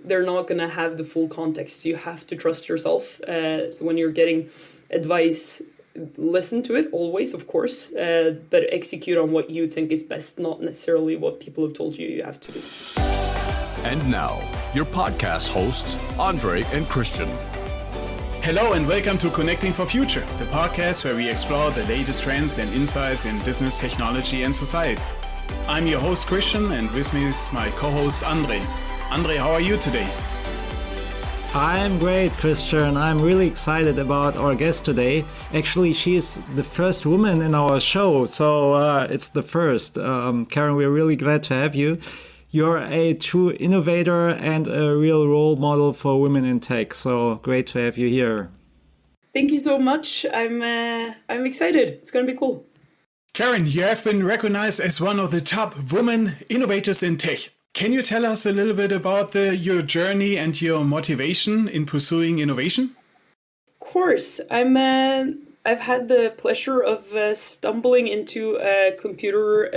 they're not going to have the full context. You have to trust yourself. So when you're getting advice, listen to it always, of course, but execute on what you think is best, not necessarily what people have told you have to do. And now, your podcast hosts, Andre and Christian. Hello and welcome to Connecting for Future, the podcast where we explore the latest trends and insights in business, technology and society. I'm your host Christian, and with me is my co-host Andre. Andre, how are you today? I'm great, Christian. I'm really excited about our guest today. Actually, she is the first woman in our show, so it's the first. Karen, we're really glad to have you. You're a true innovator and a real role model for women in tech. So great to have you here. Thank you so much. I'm excited. It's going to be cool. Karen, you have been recognized as one of the top women innovators in tech. Can you tell us a little bit about your journey and your motivation in pursuing innovation? Of course. I've had the pleasure of stumbling into computer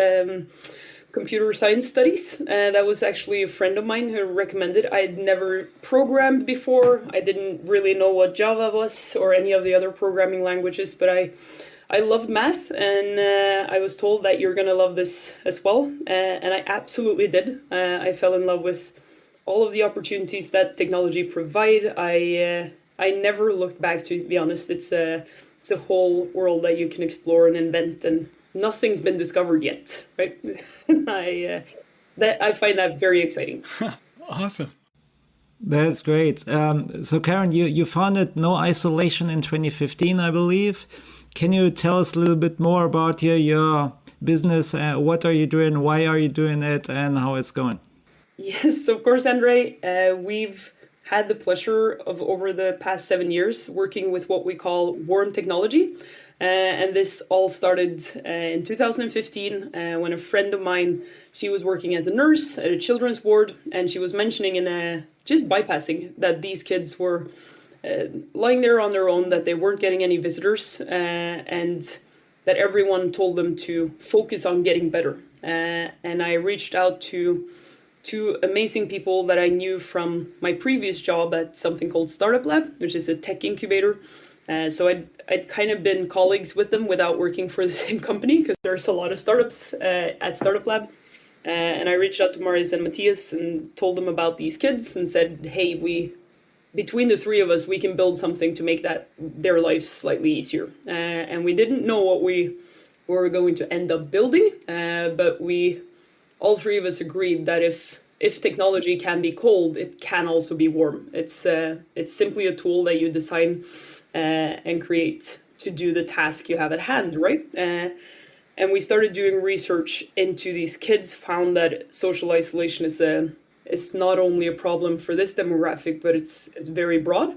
science studies. That was actually a friend of mine who recommended. I'd never programmed before. I didn't really know what Java was or any of the other programming languages, but I loved math, and I was told that you're going to love this as well. And I absolutely did. I fell in love with all of the opportunities that technology provide. I never looked back, to be honest. It's a whole world that you can explore and invent, and nothing's been discovered yet, right? I find that very exciting. Awesome. That's great. So Karen, you founded No Isolation in 2015, I believe. Can you tell us a little bit more about your business? What are you doing? Why are you doing it? And how it's going? Yes, of course, Andre. We've had the pleasure of, over the past 7 years, working with what we call warm technology. And this all started in 2015 when a friend of mine, she was working as a nurse at a children's ward, and she was mentioning just bypassing that these kids were lying there on their own, that they weren't getting any visitors, and that everyone told them to focus on getting better. And I reached out to two amazing people that I knew from my previous job at something called Startup Lab, which is a tech incubator. So I'd kind of been colleagues with them without working for the same company, because there's a lot of startups at Startup Lab. And I reached out to Marius and Matthias and told them about these kids and said, hey, between the three of us, we can build something to make their lives slightly easier. And we didn't know what we were going to end up building, but all three of us agreed that if technology can be cold, it can also be warm. It's simply a tool that you design and create to do the task you have at hand, right? And we started doing research into these kids, found that social isolation is not only a problem for this demographic, but it's very broad.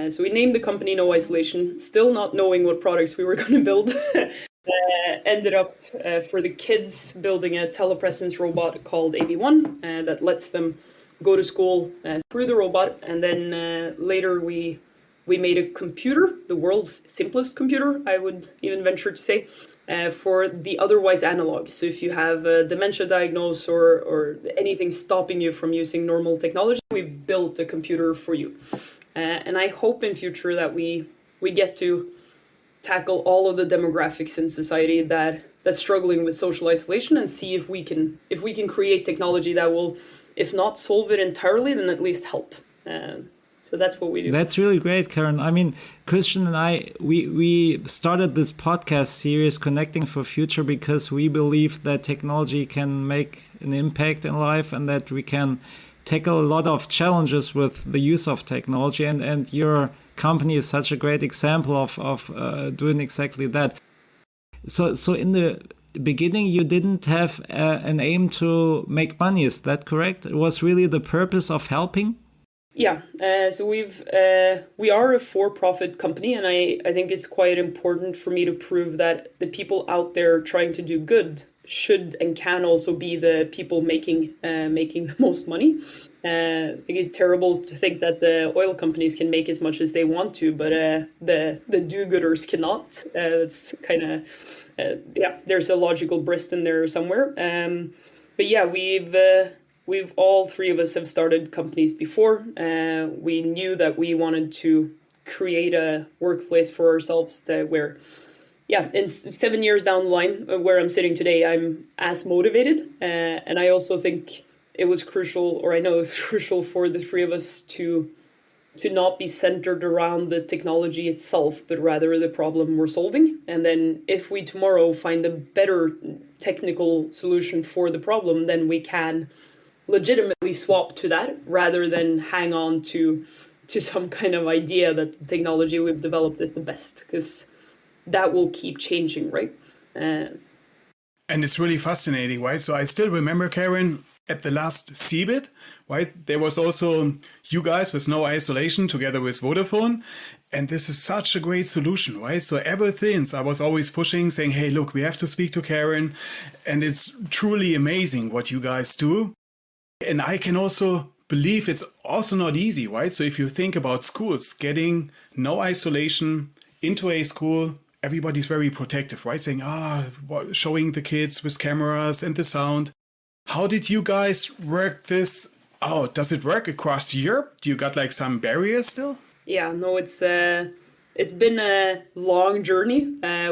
So we named the company No Isolation, still not knowing what products we were going to build. Ended up for the kids building a telepresence robot called AB1 that lets them go to school through the robot. And then later we made a computer, the world's simplest computer, I would even venture to say, for the otherwise analog. So if you have a dementia diagnosis or anything stopping you from using normal technology, we've built a computer for you. And I hope in future that we get to tackle all of the demographics in society that's struggling with social isolation, and see if we can create technology that will, if not solve it entirely, then at least help. So that's what we do. That's really great, Karen. I mean, Christian and I, we started this podcast series, Connecting for Future, because we believe that technology can make an impact in life and that we can tackle a lot of challenges with the use of technology. And your company is such a great example of doing exactly that. So in the beginning, you didn't have an aim to make money. Is that correct? It was really the purpose of helping? Yeah, so we are a for-profit company, and I think it's quite important for me to prove that the people out there trying to do good should and can also be the people making the most money. I think it's terrible to think that the oil companies can make as much as they want to, but the do-gooders cannot. It's kind of there's a logical brist in there somewhere. But yeah, we've all three of us have started companies before. We knew that we wanted to create a workplace for ourselves in 7 years down the line, where I'm sitting today, I'm as motivated. And I also think it was crucial, or I know it's crucial for the three of us to not be centered around the technology itself, but rather the problem we're solving. And then if we tomorrow find a better technical solution for the problem, then we can legitimately swap to that rather than hang on to some kind of idea that the technology we've developed is the best, because that will keep changing, right? And it's really fascinating, right? So I still remember, Karen, at the last CeBIT, right? There was also you guys with No Isolation together with Vodafone. And this is such a great solution, right? So ever since I was always pushing, saying, hey, look, we have to speak to Karen. And it's truly amazing what you guys do. And I can also believe it's also not easy, right? So if you think about schools, getting no isolation into a school, everybody's very protective, right? Saying, showing the kids with cameras and the sound. How did you guys work this out? Does it work across Europe? Do you got like some barriers still? Yeah, no, it's been a long journey.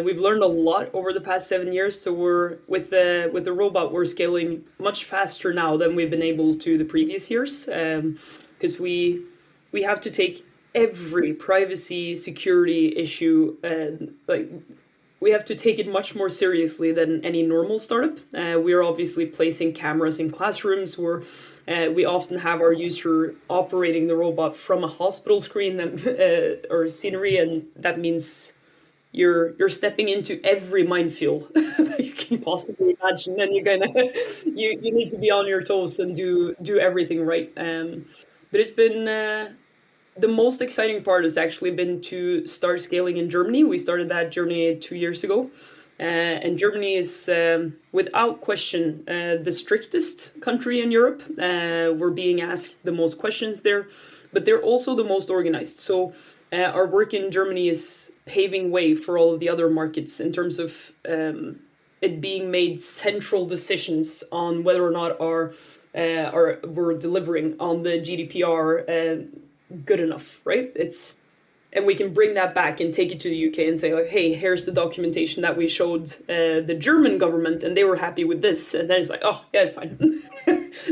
We've learned a lot over the past 7 years. So we're with the robot, we're scaling much faster now than we've been able to the previous years, because we have to take every privacy security issue, we have to take it much more seriously than any normal startup. We are obviously placing cameras in classrooms where we often have our user operating the robot from a hospital screen or scenery, and that means you're stepping into every minefield that you can possibly imagine, and you need to be on your toes and do everything right. But it's been the most exciting part has actually been to start scaling in Germany. We started that journey 2 years ago. And Germany is, without question, the strictest country in Europe. We're being asked the most questions there, but they're also the most organized. So our work in Germany is paving way for all of the other markets in terms of it being made central decisions on whether or not we're delivering on the GDPR good enough, right? And we can bring that back and take it to the UK and say, like, hey, here's the documentation that we showed the German government, and they were happy with this. And then it's like, oh, yeah, it's fine.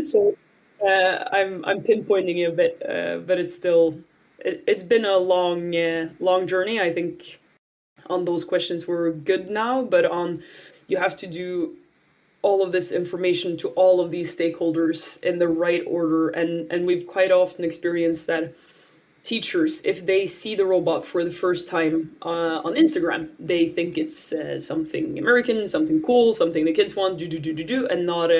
So I'm pinpointing it a bit, but it's been a long journey. I think on those questions we're good now, but you have to do all of this information to all of these stakeholders in the right order. And we've quite often experienced that teachers, if they see the robot for the first time on Instagram, they think it's something American, something cool, something the kids want, and not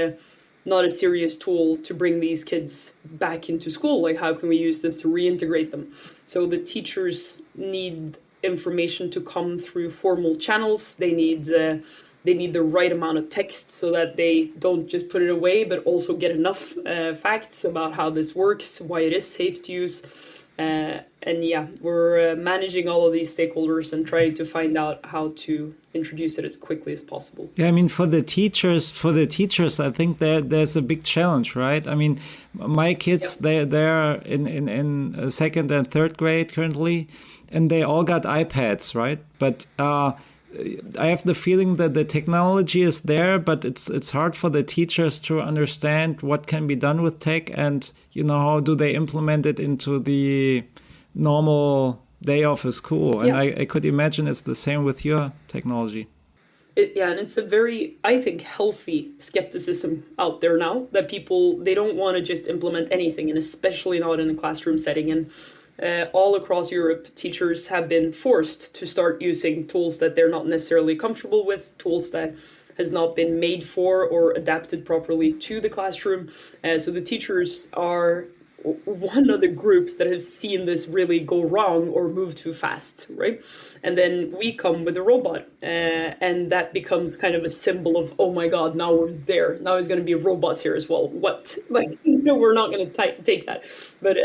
a serious tool to bring these kids back into school. Like, how can we use this to reintegrate them? So the teachers need information to come through formal channels. They need the right amount of text so that they don't just put it away, but also get enough facts about how this works, why it is safe to use. And yeah, we're managing all of these stakeholders and trying to find out how to introduce it as quickly as possible. Yeah, I mean, for the teachers, I think there's a big challenge, right? I mean, my kids, they're in second and third grade currently, and they all got iPads, right? But I have the feeling that the technology is there, but it's hard for the teachers to understand what can be done with tech, and how do they implement it into the normal day of a school. And I could imagine it's the same with your technology. And it's a very, I think, healthy skepticism out there now that people, they don't want to just implement anything, and especially not in a classroom setting. And all across Europe, teachers have been forced to start using tools that they're not necessarily comfortable with, tools that has not been made for or adapted properly to the classroom. So the teachers are one of the groups that have seen this really go wrong or move too fast, right? And then we come with a robot, and that becomes kind of a symbol of, oh my God, now we're there. Now there's going to be robots here as well. What? We're not going to take that. But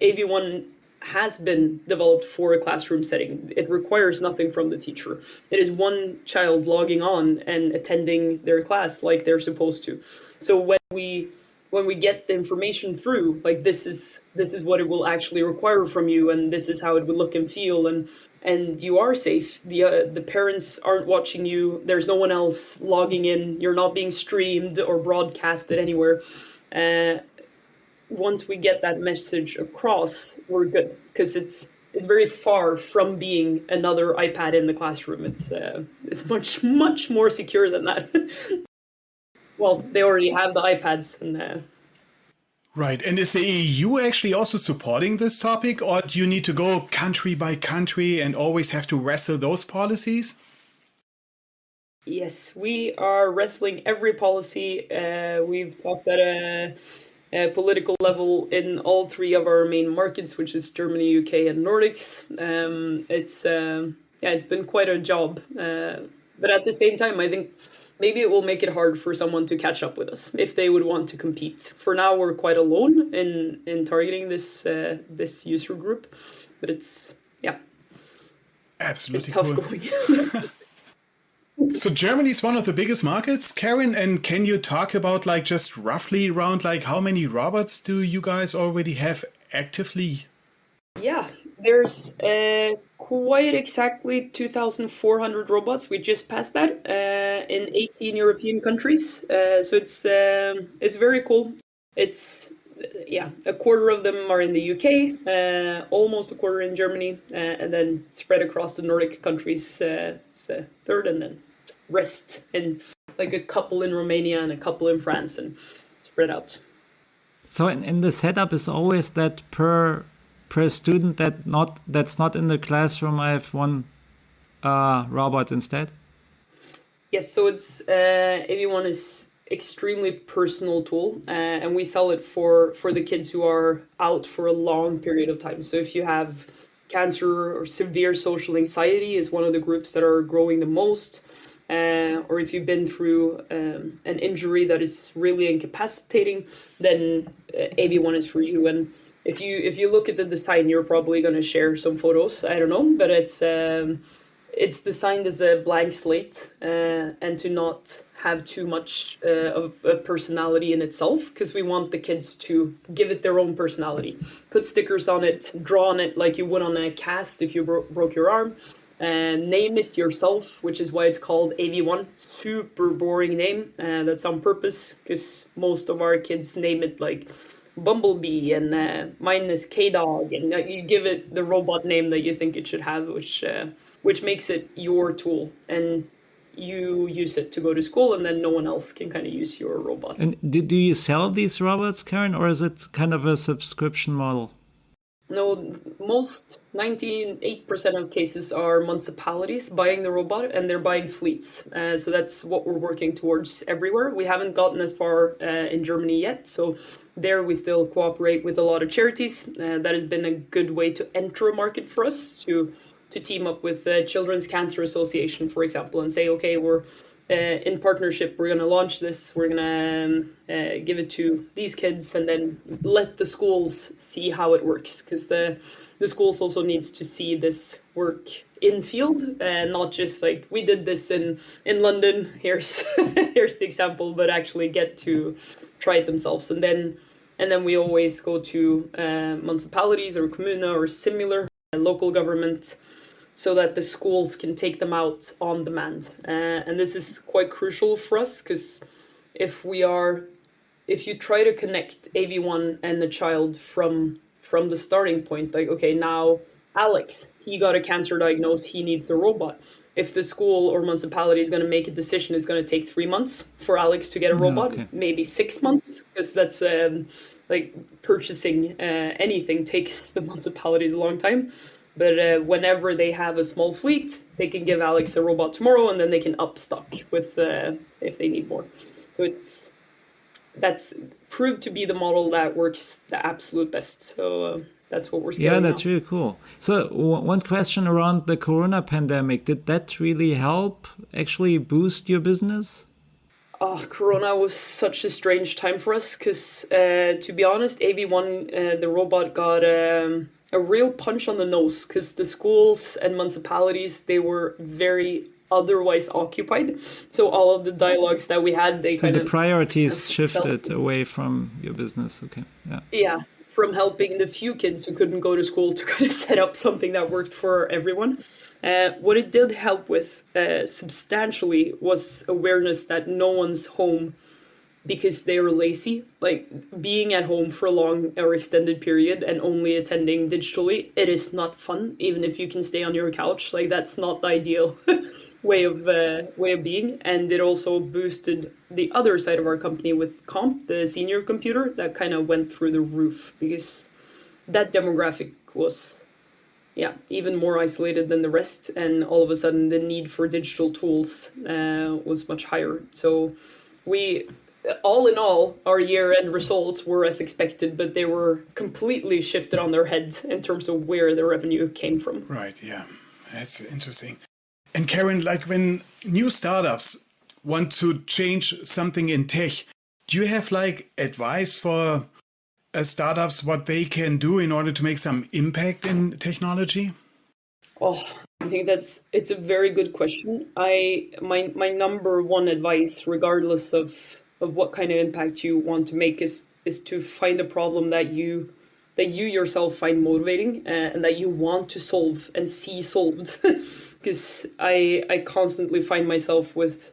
AV1 has been developed for a classroom setting. It requires nothing from the teacher. It is one child logging on and attending their class like they're supposed to. So when we when we get the information through, like this is what it will actually require from you, and this is how it would look and feel, and you are safe. The parents aren't watching you. There's no one else logging in. You're not being streamed or broadcasted anywhere. Once we get that message across, we're good, because it's very far from being another iPad in the classroom. It's much more secure than that. Well, they already have the iPads, and Right. And is the EU actually also supporting this topic, or do you need to go country by country and always have to wrestle those policies? yes, we are wrestling every policy. We've talked at a political level in all three of our main markets, which is Germany, UK, and Nordics. It's been quite a job, but at the same time, I think maybe it will make it hard for someone to catch up with us if they would want to compete. For now, we're quite alone in targeting this user group, but it's Absolutely it's tough cool. going. So Germany is one of the biggest markets, Karen, and can you talk about like just roughly around like how many robots do you guys already have actively? Yeah, there's quite exactly 2,400 robots. We just passed that in 18 European countries. So it's very cool. It's a quarter of them are in the UK, almost a quarter in Germany, and then spread across the Nordic countries. It's a third, and then rest in like a couple in Romania and a couple in France, and spread out. So in the setup is always that per student that's not in the classroom, I have one robot instead. Yes, so it's AV1 is extremely personal tool, and we sell it for the kids who are out for a long period of time. So if you have cancer or severe social anxiety is one of the groups that are growing the most, or if you've been through an injury that is really incapacitating, then AV1 is for you. And if you look at the design, you're probably going to share some photos. I don't know, but it's designed as a blank slate, and to not have too much of a personality in itself, because we want the kids to give it their own personality. Put stickers on it, draw on it like you would on a cast if you broke your arm, and name it yourself, which is why it's called AV1. Super boring name, and that's on purpose, because most of our kids name it like Bumblebee, and mine is K-Dog, and you give it the robot name that you think it should have, which makes it your tool, and you use it to go to school, and then no one else can kind of use your robot. And do you sell these robots, Karen, or is it kind of a subscription model? No, most 98% of cases are municipalities buying the robot, and they're buying fleets. So that's what we're working towards everywhere. We haven't gotten as far in Germany yet. So there we still cooperate with a lot of charities. That has been a good way to enter a market for us, to team up with the Children's Cancer Association, for example, and say, okay, we're in partnership, we're going to launch this, we're going to give it to these kids, and then let the schools see how it works, because the schools also needs to see this work in field, and not just like we did this in London, here's the example, but actually get to try it themselves. And then we always go to municipalities or Kommune or similar local government, so that the schools can take them out on demand. And this is quite crucial for us, because if you try to connect AV1 and the child from the starting point, like, okay, now Alex, he got a cancer diagnosis, he needs a robot. If the school or municipality is going to make a decision, it's going to take 3 months for Alex to get a robot, maybe 6 months, because that's like purchasing anything takes the municipalities a long time. But whenever they have a small fleet, they can give Alex a robot tomorrow, and then they can upstock with if they need more. So that's proved to be the model that works the absolute best. So that's what we're scaling. Yeah, that's really cool. So one question around the Corona pandemic, did that really help actually boost your business? Oh, Corona was such a strange time for us, because to be honest, AV1, the robot, got a real punch on the nose, because the schools and municipalities, they were very otherwise occupied. So all of the dialogues that we had, they So kind the of priorities felt, shifted away from your business. Okay. Yeah. yeah, from helping the few kids who couldn't go to school to kind of set up something that worked for everyone. What it did help with substantially was awareness that no one's home because they were lazy. Like being at home for a long or extended period and only attending digitally, it is not fun. Even if you can stay on your couch, like that's not the ideal way of being. And it also boosted the other side of our company with Comp, the senior computer, that kind of went through the roof because that demographic was, yeah, even more isolated than the rest, and all of a sudden the need for digital tools was much higher. So we, all in all, our year-end results were as expected, but they were completely shifted on their heads in terms of where the revenue came from. Right, yeah. That's interesting. And Karen, like when new startups want to change something in tech, do you have like advice for startups what they can do in order to make some impact in technology? Oh, I think it's a very good question. My number one advice, regardless of what kind of impact you want to make, is to find a problem that you yourself find motivating, and that you want to solve and see solved. Because I constantly find myself with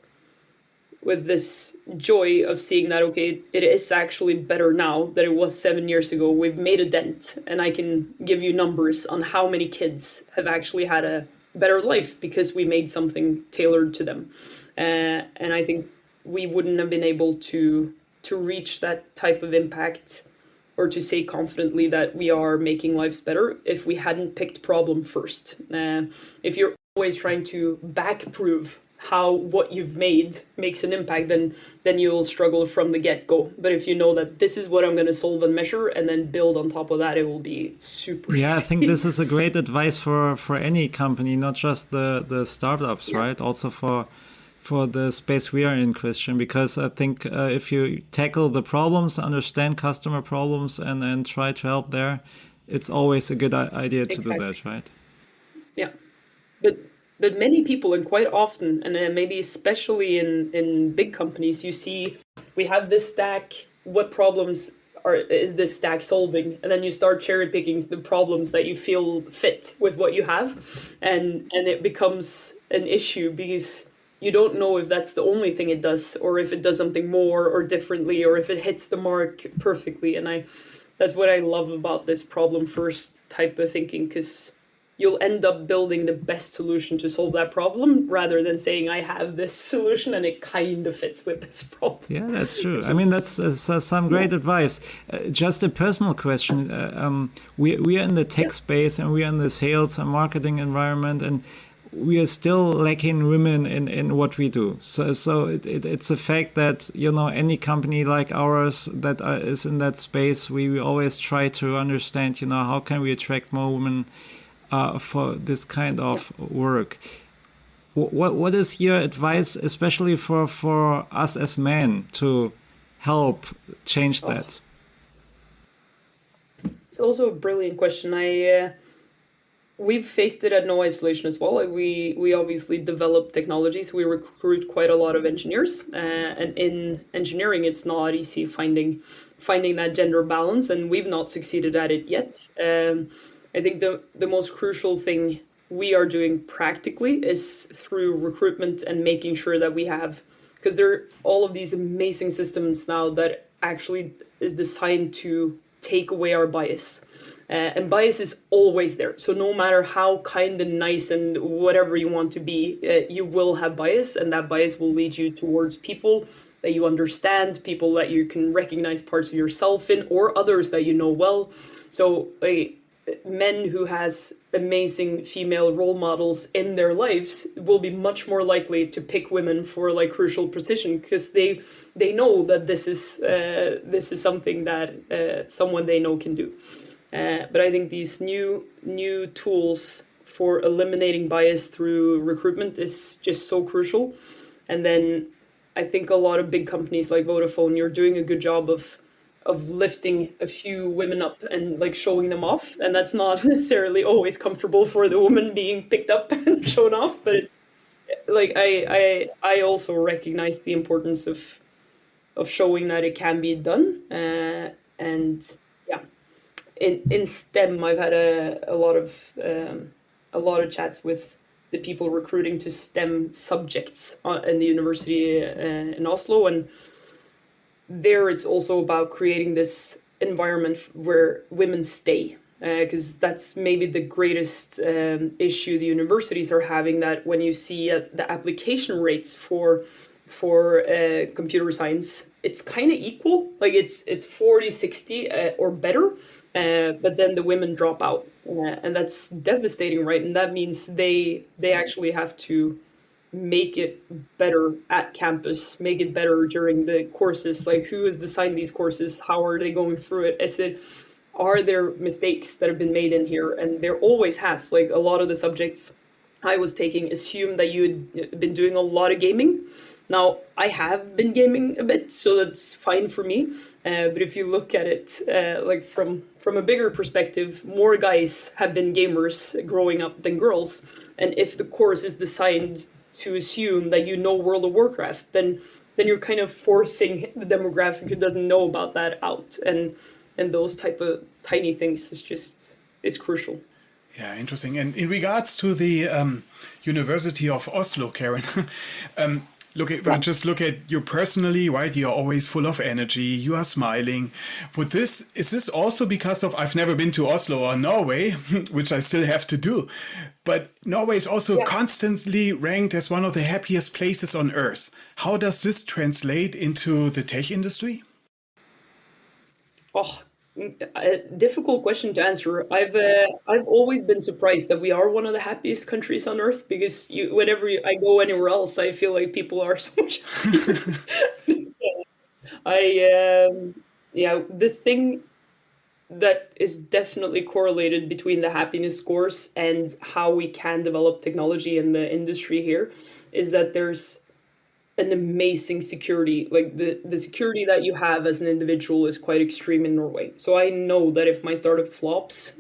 this joy of seeing that, okay, it is actually better now than it was 7 years ago. We've made a dent, and I can give you numbers on how many kids have actually had a better life because we made something tailored to them. And I think we wouldn't have been able to reach that type of impact or to say confidently that we are making lives better if we hadn't picked problem first. If you're always trying to back prove how what you've made makes an impact, then you'll struggle from the get-go. But if you know that this is what I'm going to solve and measure and then build on top of that, it will be super Yeah, easy. I think this is a great advice for any company, not just the startups, Yeah. right? Also for the space we are in, Christian, because I think if you tackle the problems, understand customer problems, and then try to help there, it's always a good idea to do Exactly. that, right? Yeah. But many people, and quite often, and maybe especially in big companies, you see we have this stack. What problems is this stack solving? And then you start cherry picking the problems that you feel fit with what you have, and it becomes an issue because you don't know if that's the only thing it does, or if it does something more or differently, or if it hits the mark perfectly. And that's what I love about this problem first type of thinking, because you'll end up building the best solution to solve that problem rather than saying, I have this solution and it kind of fits with this problem. Yeah, that's true. I mean, that's some great advice. Just a personal question. We are in the tech space, and we are in the sales and marketing environment, and we are still lacking women in what we do. So it's a fact that, you know, any company like ours that is in that space, we always try to understand, you know, how can we attract more women for this kind of work. What is your advice, especially for us as men, to help change that? It's also a brilliant question. We've faced it at No Isolation as well. Like we obviously develop technologies. We recruit quite a lot of engineers, and in engineering, it's not easy finding that gender balance, and we've not succeeded at it yet. I think the most crucial thing we are doing practically is through recruitment and making sure that we have, because there are all of these amazing systems now that actually is designed to take away our bias. And bias is always there. So no matter how kind and nice and whatever you want to be, you will have bias, and that bias will lead you towards people that you understand, people that you can recognize parts of yourself in, or others that you know well. So men who has amazing female role models in their lives will be much more likely to pick women for like crucial position, because they know that this is something that someone they know can do. But I think these new tools for eliminating bias through recruitment is just so crucial. And then I think a lot of big companies like Vodafone, you're doing a good job of lifting a few women up and like showing them off. And that's not necessarily always comfortable for the woman being picked up and shown off, but like I also recognize the importance of showing that it can be done. And yeah, in STEM, I've had a lot of chats with the people recruiting to STEM subjects in the university in Oslo, and there it's also about creating this environment where women stay, because that's maybe the greatest issue the universities are having, that when you see the application rates for computer science, it's kind of equal, like it's 40-60 or better, but then the women drop out, and that's devastating, right? And that means they actually have to make it better at campus, make it better during the courses. Like, who has designed these courses? How are they going through it? Are there mistakes that have been made in here? And there always has. Like, a lot of the subjects I was taking assumed that you had been doing a lot of gaming. Now, I have been gaming a bit, so that's fine for me. But if you look at it like from a bigger perspective, more guys have been gamers growing up than girls. And if the course is designed to assume that you know World of Warcraft, then you're kind of forcing the demographic who doesn't know about that out. And those type of tiny things is crucial. Yeah, interesting. And in regards to the University of Oslo, Karen, just look at you personally, right? You're always full of energy. You are smiling. Is this also because of, I've never been to Oslo or Norway, which I still have to do, but Norway is also constantly ranked as one of the happiest places on earth. How does this translate into the tech industry? Oh, a difficult question to answer. I've always been surprised that we are one of the happiest countries on earth, because whenever I go anywhere else, I feel like people are so much happier. The thing that is definitely correlated between the happiness scores and how we can develop technology in the industry here is that there's an amazing security. Like, the security that you have as an individual is quite extreme in Norway. So I know that if my startup flops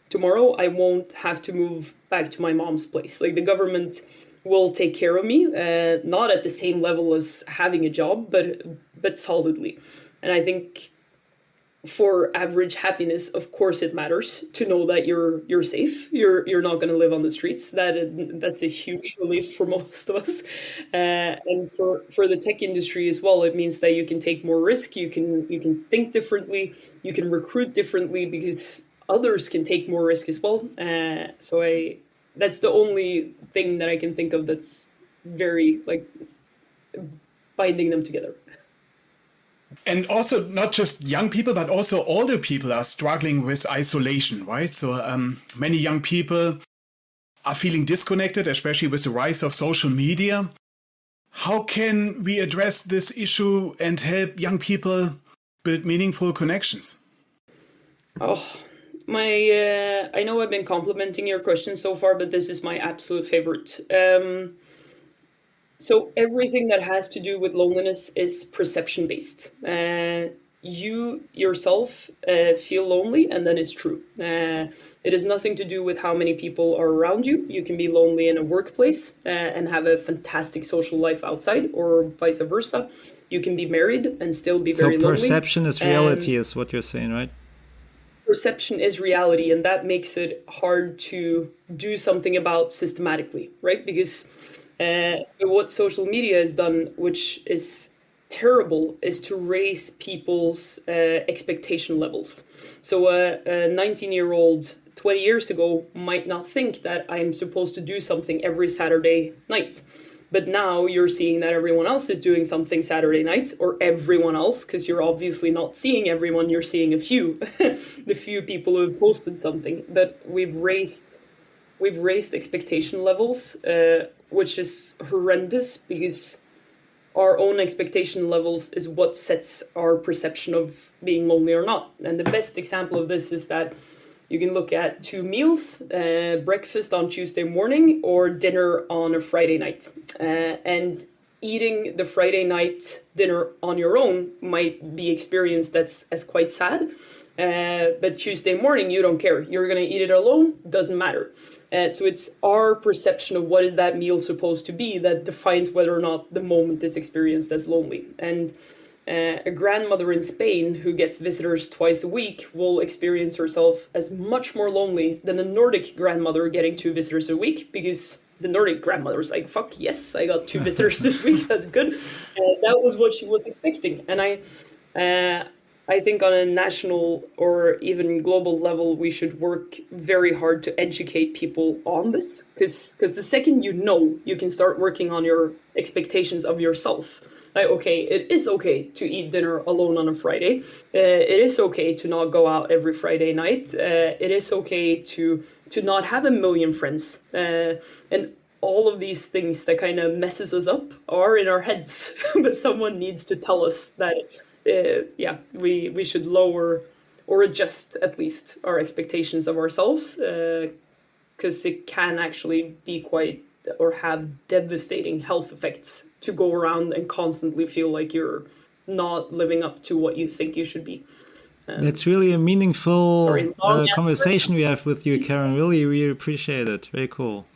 tomorrow, I won't have to move back to my mom's place. Like, the government will take care of me, not at the same level as having a job, but solidly. And I think for average happiness, of course, it matters to know that you're safe. You're not going to live on the streets. That's a huge relief for most of us. And for the tech industry as well, it means that you can take more risk. You can think differently. You can recruit differently because others can take more risk as well. That's the only thing that I can think of that's very like binding them together. And also not just young people, but also older people are struggling with isolation, right? So many young people are feeling disconnected, especially with the rise of social media. How can we address this issue and help young people build meaningful connections? Oh, I know I've been complimenting your question so far, but this is my absolute favorite. So everything that has to do with loneliness is perception based. You yourself feel lonely, and that is true. It has nothing to do with how many people are around you. You can be lonely in a workplace and have a fantastic social life outside, or vice versa. You can be married and still be very lonely. So perception is reality, is what you're saying, right? Perception is reality, and that makes it hard to do something about systematically, right? Because what social media has done, which is terrible, is to raise people's expectation levels. So a 19-year-old 20 years ago might not think that I'm supposed to do something every Saturday night. But now you're seeing that everyone else is doing something Saturday night, or everyone else, because you're obviously not seeing everyone, you're seeing a few, the few people who have posted something. But we've raised expectation levels, which is horrendous, because our own expectation levels is what sets our perception of being lonely or not. And the best example of this is that you can look at two meals, breakfast on Tuesday morning or dinner on a Friday night. And eating the Friday night dinner on your own might be experienced as quite sad. But Tuesday morning, you don't care. You're going to eat it alone. Doesn't matter. So it's our perception of what is that meal supposed to be that defines whether or not the moment is experienced as lonely. And a grandmother in Spain who gets visitors twice a week will experience herself as much more lonely than a Nordic grandmother getting 2 visitors a week, because the Nordic grandmother was like, fuck yes, I got 2 visitors this week, that's good. That was what she was expecting. And I think on a national or even global level, we should work very hard to educate people on this, because the second you can start working on your expectations of yourself. Like, okay, it is okay to eat dinner alone on a Friday. It is okay to not go out every Friday night. It is okay to not have a million friends. And all of these things that kind of messes us up are in our heads. But someone needs to tell us that, we should lower or adjust at least our expectations of ourselves, because it can actually be quite or have devastating health effects to go around and constantly feel like you're not living up to what you think you should be. That's really a meaningful conversation we have with you, Karen. Really, we appreciate it. Very cool.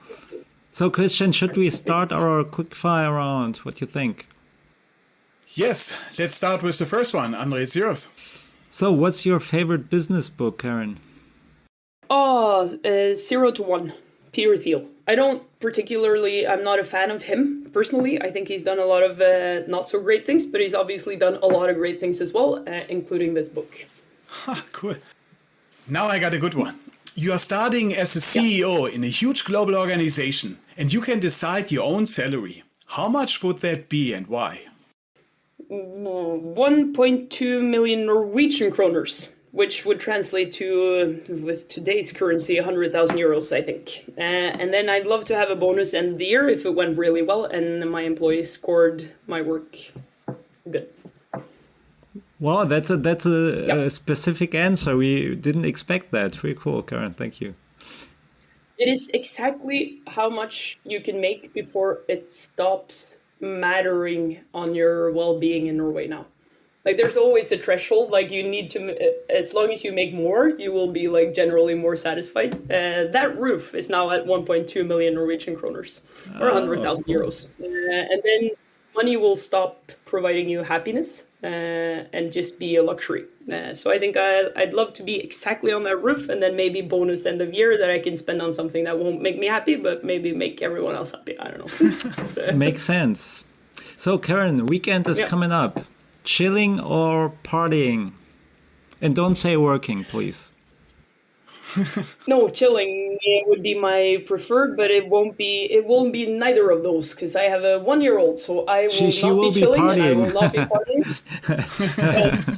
So, Christian, should we start our quick fire round? What do you think? Yes, let's start with the first one. Andre, it's yours. So, what's your favorite business book, Karen? 0 to 1. Peter Thiel. I'm not a fan of him personally. I think he's done a lot of not so great things, but he's obviously done a lot of great things as well, including this book. Cool. Now I got a good one. You are starting as a CEO in a huge global organization, and you can decide your own salary. How much would that be and why? 1.2 million Norwegian kroners, which would translate to, with today's currency, 100,000 euros, I think. And then I'd love to have a bonus end of the year if it went really well and my employees scored my work good. Wow, that's a specific answer. We didn't expect that. Very cool, Karen. Thank you. It is exactly how much you can make before it stops mattering on your well-being in Norway now. Like, there's always a threshold. Like, you need to, as long as you make more, you will be like generally more satisfied. That roof is now at 1.2 million Norwegian kroners, or 100,000 euros. And then money will stop providing you happiness and just be a luxury. So I think I'd love to be exactly on that roof, and then maybe bonus end of year that I can spend on something that won't make me happy, but maybe make everyone else happy. I don't know. Makes sense. So, Karen, weekend is coming up. Chilling or partying? And don't say working, please. No, chilling would be my preferred, but it won't be neither of those, because I have a 1-year-old, so I will not be chilling and I will not be partying.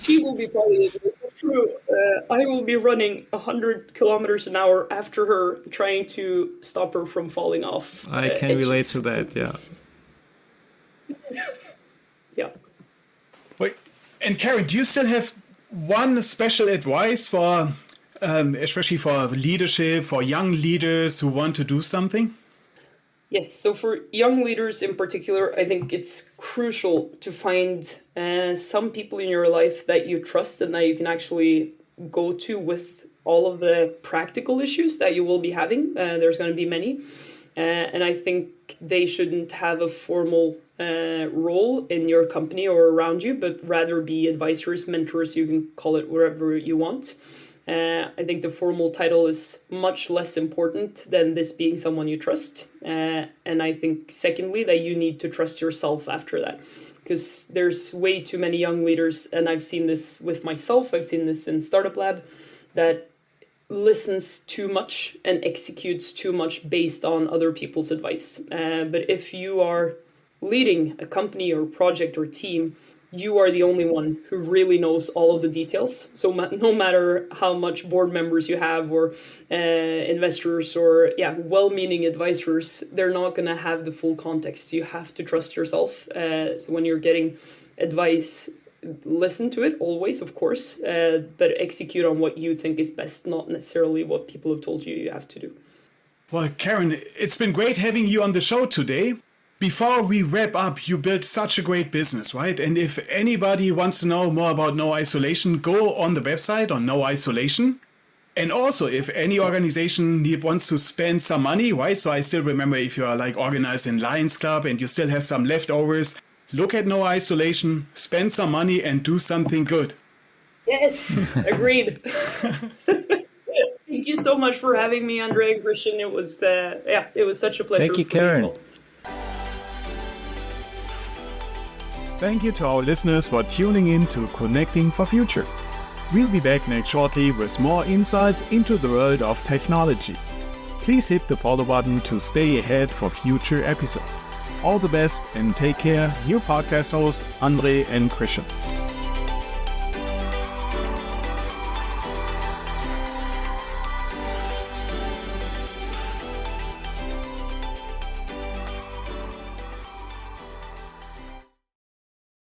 She will be partying. This is true. I will be running 100 kilometers an hour after her, trying to stop her from falling off. I can relate to that, yeah. Yeah. Wait, and Karen, do you still have one special advice for, especially for leadership, for young leaders who want to do something? Yes, so for young leaders in particular, I think it's crucial to find some people in your life that you trust and that you can actually go to with all of the practical issues that you will be having. There's going to be many. And I think they shouldn't have a formal role in your company or around you, but rather be advisors, mentors, you can call it wherever you want. I think the formal title is much less important than this being someone you trust. And I think, secondly, that you need to trust yourself after that. Because there's way too many young leaders, and I've seen this with myself, I've seen this in Startup Lab, that listens too much and executes too much based on other people's advice. But if you are leading a company or project or team, you are the only one who really knows all of the details. So no matter how much board members you have or investors or well-meaning advisors, they're not going to have the full context. You have to trust yourself. So when you're getting advice, listen to it always, of course, but execute on what you think is best, not necessarily what people have told you you have to do. Well, Karen, it's been great having you on the show today. Before we wrap up, you built such a great business, right? And if anybody wants to know more about No Isolation, go on the website on No Isolation. And also, if any organization wants to spend some money, right? So I still remember if you are like organized in Lions Club and you still have some leftovers, look at No Isolation, spend some money and do something good. Yes, agreed. Thank you so much for having me, Andre and Christian. It was such a pleasure. Thank you, Karen. Thank you to our listeners for tuning in to Connecting for Future. We'll be back next shortly with more insights into the world of technology. Please hit the follow button to stay ahead for future episodes. All the best and take care. Your podcast host, Andre and Christian.